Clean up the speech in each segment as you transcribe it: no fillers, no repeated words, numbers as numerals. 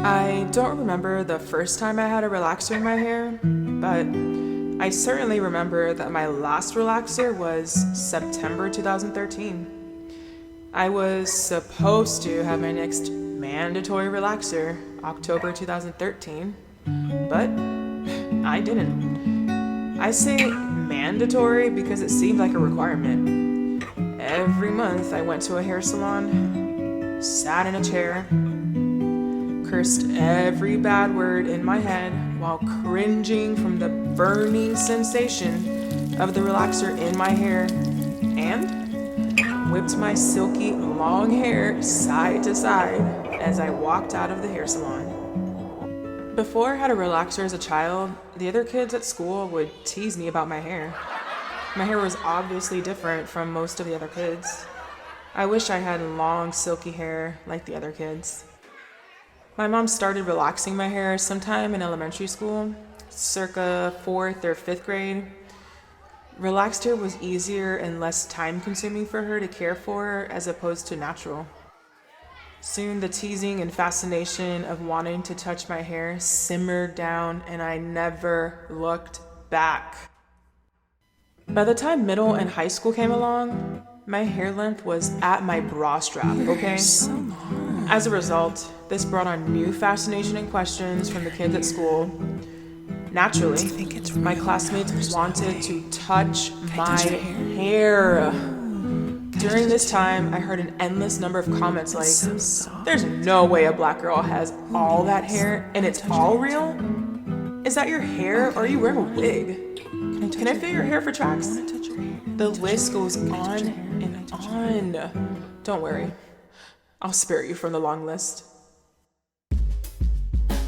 I don't remember the first time I had a relaxer in my hair, but I certainly remember that my last relaxer was September 2013. I was supposed to have my next mandatory relaxer October 2013, but I didn't. I say mandatory because it seemed like a requirement. Every month I went to a hair salon, sat in a chair, cursed every bad word in my head while cringing from the burning sensation of the relaxer in my hair, and whipped my silky long hair side to side as I walked out of the hair salon. Before I had a relaxer as a child, the other kids at school would tease me about my hair. My hair was obviously different from most of the other kids. I wish I had long silky hair like the other kids. My mom started relaxing my hair sometime in elementary school, circa 4th or 5th grade. Relaxed hair was easier and less time consuming for her to care for as opposed to natural. Soon the teasing and fascination of wanting to touch my hair simmered down and I never looked back. By the time middle and high school came along, my hair length was at my bra strap, okay? As a result, this brought on new fascination and questions from the kids at school. Naturally, my classmates wanted to touch my hair. During this time, I heard an endless number of comments like, "There's no way a black girl has all that hair and it's all real? Is that your hair or are you wearing a wig? Can I feel your hair for tracks?" The list goes on and on. Don't worry, I'll spare you from the long list.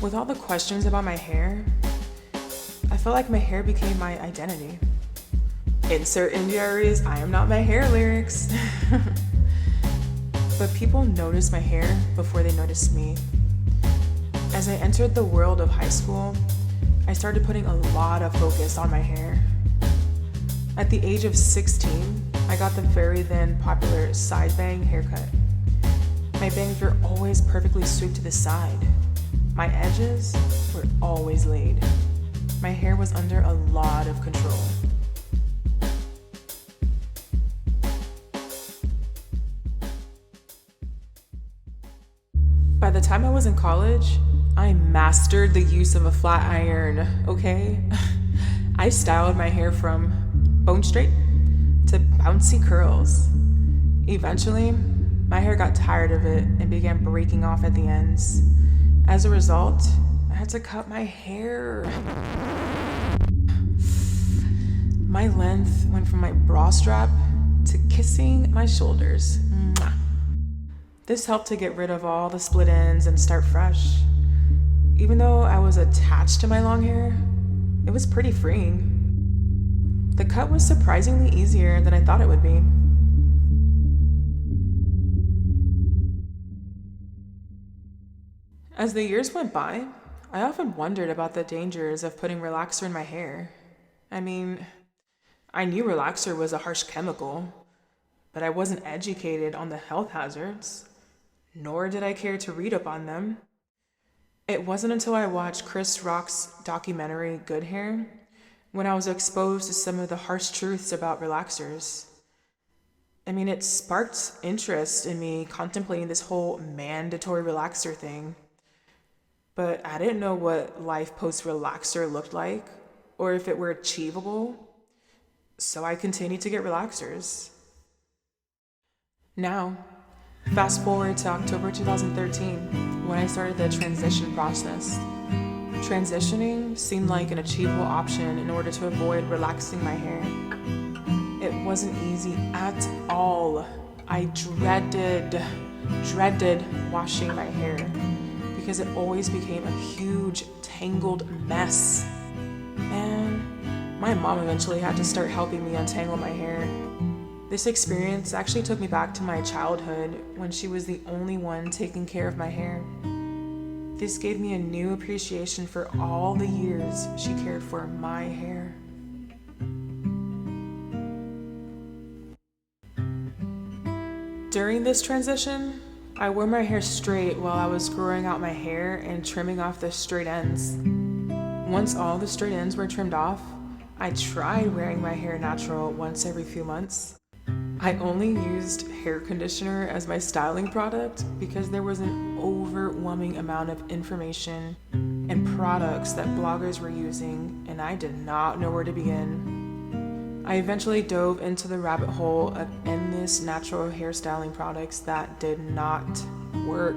With all the questions about my hair, I felt like my hair became my identity. Insert in diaries, I am not my hair lyrics. But people noticed my hair before they noticed me. As I entered the world of high school, I started putting a lot of focus on my hair. At the age of 16, I got the very then popular side bang haircut. My bangs were always perfectly swooped to the side. My edges were always laid. My hair was under a lot of control. By the time I was in college, I mastered the use of a flat iron, okay? I styled my hair from bone straight to bouncy curls. Eventually, my hair got tired of it and began breaking off at the ends. As a result, I had to cut my hair. My length went from my bra strap to kissing my shoulders. This helped to get rid of all the split ends and start fresh. Even though I was attached to my long hair, it was pretty freeing. The cut was surprisingly easier than I thought it would be. As the years went by, I often wondered about the dangers of putting relaxer in my hair. I mean, I knew relaxer was a harsh chemical, but I wasn't educated on the health hazards, nor did I care to read up on them. It wasn't until I watched Chris Rock's documentary Good Hair when I was exposed to some of the harsh truths about relaxers. I mean, it sparked interest in me contemplating this whole mandatory relaxer thing. But I didn't know what life post-relaxer looked like or if it were achievable, so I continued to get relaxers. Now, fast forward to October 2013, when I started the transition process. Transitioning seemed like an achievable option in order to avoid relaxing my hair. It wasn't easy at all. I dreaded washing my hair because it always became a huge, tangled mess. And my mom eventually had to start helping me untangle my hair. This experience actually took me back to my childhood when she was the only one taking care of my hair. This gave me a new appreciation for all the years she cared for my hair. During this transition, I wore my hair straight while I was growing out my hair and trimming off the straight ends. Once all the straight ends were trimmed off, I tried wearing my hair natural once every few months. I only used hair conditioner as my styling product because there was an overwhelming amount of information and products that bloggers were using, and I did not know where to begin. I eventually dove into the rabbit hole of endless natural hairstyling products that did not work.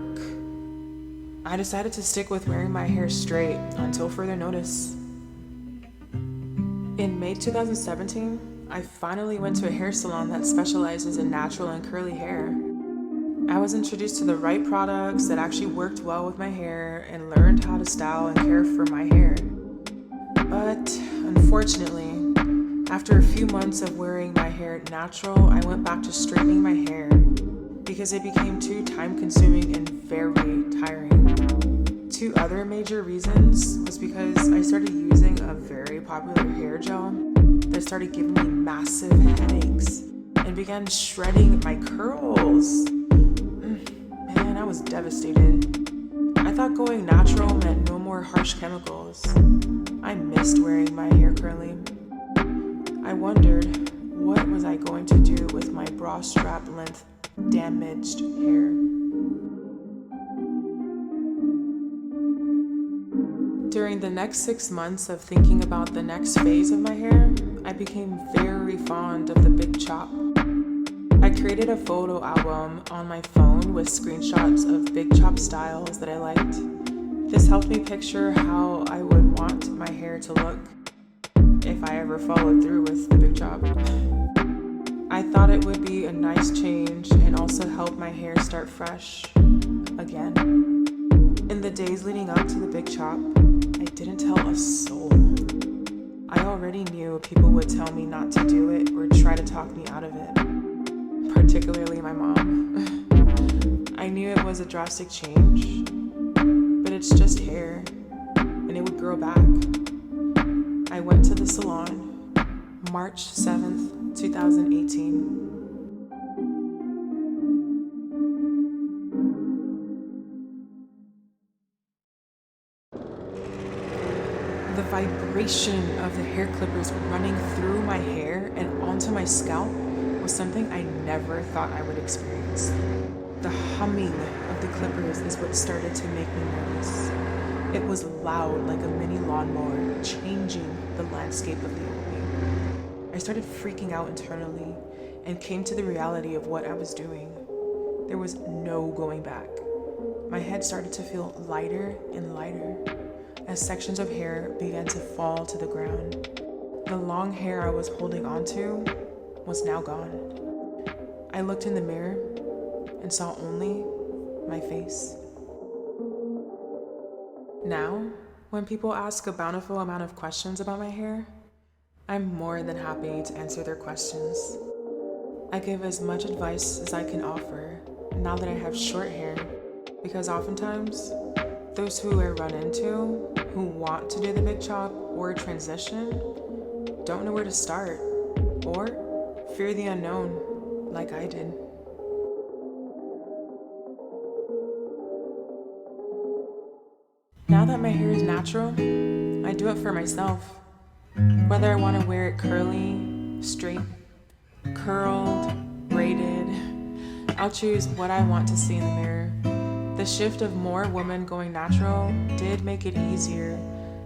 I decided to stick with wearing my hair straight until further notice. In May 2017, I finally went to a hair salon that specializes in natural and curly hair. I was introduced to the right products that actually worked well with my hair and learned how to style and care for my hair. But unfortunately, after a few months of wearing my hair natural, I went back to straightening my hair because it became too time-consuming and very tiring. Two other major reasons was because I started using a very popular hair gel that started giving me massive headaches and began shredding my curls. Man, I was devastated. I thought going natural meant no more harsh chemicals. I missed wearing my hair curly. I wondered, what was I going to do with my bra strap length damaged hair? During the next 6 months of thinking about the next phase of my hair, I became very fond of the big chop. I created a photo album on my phone with screenshots of big chop styles that I liked. This helped me picture how I would want my hair to look if I ever followed through with the big chop. I thought it would be a nice change and also help my hair start fresh again. In the days leading up to the big chop, I didn't tell a soul. I already knew people would tell me not to do it or try to talk me out of it, particularly my mom. I knew it was a drastic change, but it's just hair, and it would grow back. I went to the salon, March 7th, 2018. The vibration of the hair clippers running through my hair and onto my scalp was something I never thought I would experience. The humming of the clippers is what started to make me nervous. It was loud like a mini lawnmower, changing the landscape of the opening. I started freaking out internally and came to the reality of what I was doing. There was no going back. My head started to feel lighter and lighter as sections of hair began to fall to the ground. The long hair I was holding onto was now gone. I looked in the mirror and saw only my face. Now, when people ask a bountiful amount of questions about my hair, I'm more than happy to answer their questions. I give as much advice as I can offer now that I have short hair, because oftentimes, those who I run into who want to do the big chop or transition don't know where to start or fear the unknown like I did. Now that my hair is natural, I do it for myself. Whether I want to wear it curly, straight, curled, braided, I'll choose what I want to see in the mirror. The shift of more women going natural did make it easier,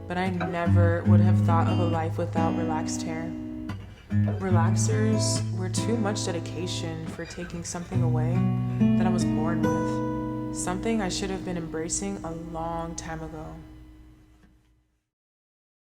but I never would have thought of a life without relaxed hair. Relaxers were too much dedication for taking something away that I was born with, something I should have been embracing a long time ago.